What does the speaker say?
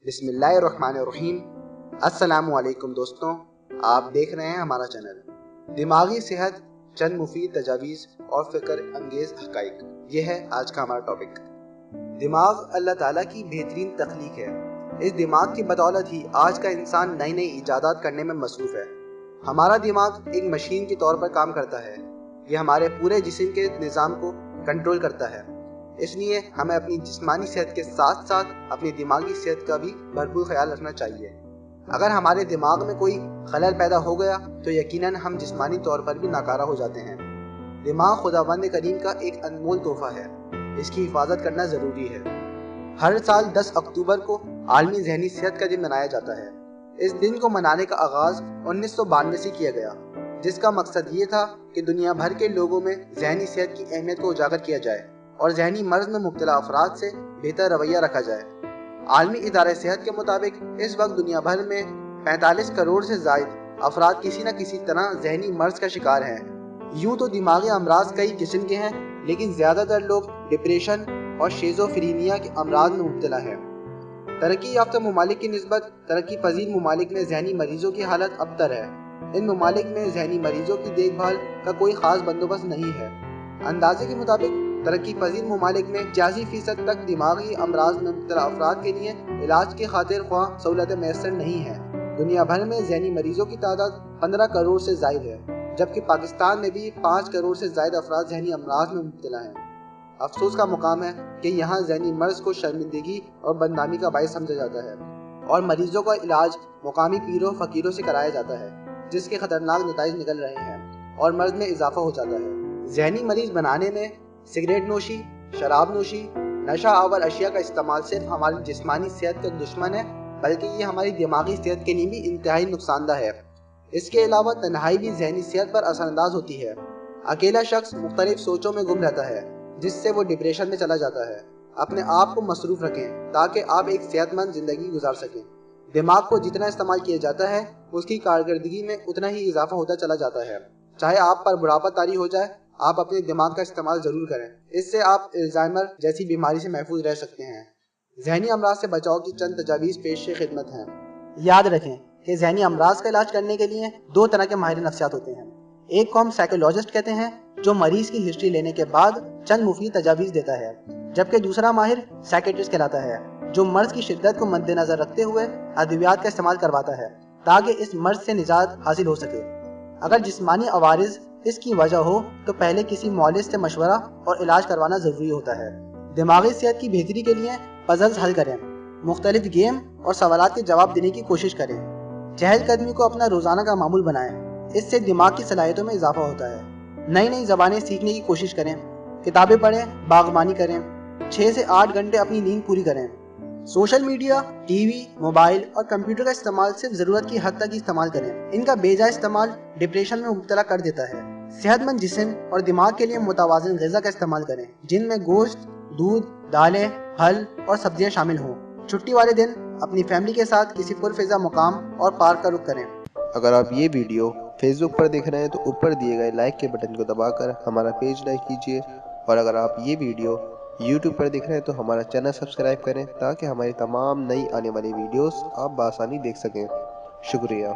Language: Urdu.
بسم اللہ الرحمن الرحیم۔ السلام علیکم دوستوں، آپ دیکھ رہے ہیں ہمارا چینل دماغی صحت، چند مفید تجاویز اور فکر انگیز حقائق۔ یہ ہے آج کا ہمارا ٹاپک۔ دماغ اللہ تعالیٰ کی بہترین تخلیق ہے۔ اس دماغ کی بدولت ہی آج کا انسان نئی نئی ایجادات کرنے میں مصروف ہے۔ ہمارا دماغ ایک مشین کے طور پر کام کرتا ہے۔ یہ ہمارے پورے جسم کے نظام کو کنٹرول کرتا ہے۔ اس لیے ہمیں اپنی جسمانی صحت کے ساتھ ساتھ اپنی دماغی صحت کا بھی بھرپور خیال رکھنا چاہیے۔ اگر ہمارے دماغ میں کوئی خلل پیدا ہو گیا تو یقیناً ہم جسمانی طور پر بھی ناکارہ ہو جاتے ہیں۔ دماغ خداوند کریم کا ایک انمول تحفہ ہے، اس کی حفاظت کرنا ضروری ہے۔ ہر سال 10 اکتوبر کو عالمی ذہنی صحت کا دن منایا جاتا ہے۔ اس دن کو منانے کا آغاز 1992 سے کیا گیا، جس کا مقصد یہ تھا کہ دنیا بھر کے لوگوں میں ذہنی صحت کی اہمیت کو اجاگر کیا جائے اور ذہنی مرض میں مبتلا افراد سے بہتر رویہ رکھا جائے۔ عالمی ادارہ صحت کے مطابق اس وقت دنیا بھر میں 45 کروڑ سے زائد افراد کسی نہ کسی طرح ذہنی مرض کا شکار ہیں۔ یوں تو دماغی امراض کئی قسم کے ہیں، لیکن زیادہ تر لوگ ڈپریشن اور شیزوفرینیا کے امراض میں مبتلا ہیں۔ ترقی یافتہ ممالک کی نسبت ترقی پذیر ممالک میں ذہنی مریضوں کی حالت ابتر ہے۔ ان ممالک میں ذہنی مریضوں کی دیکھ بھال کا کوئی خاص بندوبست نہیں ہے۔ اندازے کے مطابق ترقی پذیر ممالک میں 85% تک دماغی امراض میں مبتلا افراد کے لیے علاج کے خاطر خواہ سہولتیں میسر نہیں ہیں۔ دنیا بھر میں ذہنی مریضوں کی تعداد 15 کروڑ سے زائد ہے، جبکہ پاکستان میں بھی 5 کروڑ سے زائد افراد ذہنی امراض میں مبتلا ہیں۔ افسوس کا مقام ہے کہ یہاں ذہنی مرض کو شرمندگی اور بدنامی کا باعث سمجھا جاتا ہے اور مریضوں کا علاج مقامی پیروں فقیروں سے کرایا جاتا ہے، جس کے خطرناک نتائج نکل رہے ہیں اور مرض میں اضافہ ہو جاتا ہے۔ ذہنی مریض بنانے میں سگریٹ نوشی، شراب نوشی، نشہ آور اشیاء کا استعمال صرف ہماری جسمانی صحت کا دشمن ہے، بلکہ یہ ہماری دماغی صحت کے لیے بھی انتہائی نقصان دہ ہے۔ اس کے علاوہ تنہائی بھی ذہنی صحت پر اثر انداز ہوتی ہے۔ اکیلا شخص مختلف سوچوں میں گم رہتا ہے، جس سے وہ ڈپریشن میں چلا جاتا ہے۔ اپنے آپ کو مصروف رکھیں تاکہ آپ ایک صحت مند زندگی گزار سکیں۔ دماغ کو جتنا استعمال کیا جاتا ہے، اس کی کارکردگی میں اتنا ہی اضافہ ہوتا چلا جاتا ہے۔ چاہے آپ پر بڑھاپا طاری ہو جائے، آپ اپنے دماغ کا استعمال ضرور کریں۔ اس سے آپ الزائمر جیسی بیماری سے محفوظ رہ سکتے ہیں۔ ذہنی امراض سے بچاؤ کی چند تجاویز پیش خدمت ہیں۔ یاد رکھیں کہ ذہنی امراض کا علاج کرنے کے لیے 2 طرح کے ماہر نفسیات ہوتے ہیں۔ ایک کو ہم سائیکولوجسٹ کہتے ہیں، جو مریض کی ہسٹری لینے کے بعد چند مفید تجاویز دیتا ہے، جبکہ دوسرا ماہر سائیکیٹرسٹ کہلاتا ہے، جو مرض کی شدت کو مد نظر رکھتے ہوئے ادویات کا استعمال کرواتا ہے تاکہ اس مرض سے نجات حاصل ہو سکے۔ اگر جسمانی عوارض اس کی وجہ ہو تو پہلے کسی معالج سے مشورہ اور علاج کروانا ضروری ہوتا ہے۔ دماغی صحت کی بہتری کے لیے پزلز حل کریں، مختلف گیم اور سوالات کے جواب دینے کی کوشش کریں۔ چہل قدمی کو اپنا روزانہ کا معمول بنائیں، اس سے دماغ کی صلاحیتوں میں اضافہ ہوتا ہے۔ نئی نئی زبانیں سیکھنے کی کوشش کریں، کتابیں پڑھیں، باغبانی کریں، 6 سے 8 گھنٹے اپنی نیند پوری کریں۔ Social media, T V, mobile اور کمپیوٹر کا استعمال صرف ضرورت کی حد تک استعمال کریں۔ ان کا بے جا استعمال ڈپریشن میں مبتلا کر دیتا ہے۔ صحت مند جسم اور دماغ کے لیے متوازن غذا کا استعمال کریں، جن میں گوشت، دودھ، دالیں، پھل اور سبزیاں شامل ہوں۔ چھٹی والے دن اپنی فیملی کے ساتھ کسی پرفضا مقام اور پارک کا رخ کریں۔ اگر آپ یہ ویڈیو فیس بک پر دیکھ رہے ہیں تو اوپر دیے گئے لائک کے بٹن کو دبا کر ہمارا پیج لائک کیجیے، اور اگر آپ یہ ویڈیو یوٹیوب پر دیکھ رہے ہیں تو ہمارا چینل سبسکرائب کریں تاکہ ہماری تمام نئی آنے والی ویڈیوز آپ بآسانی دیکھ سکیں۔ شکریہ۔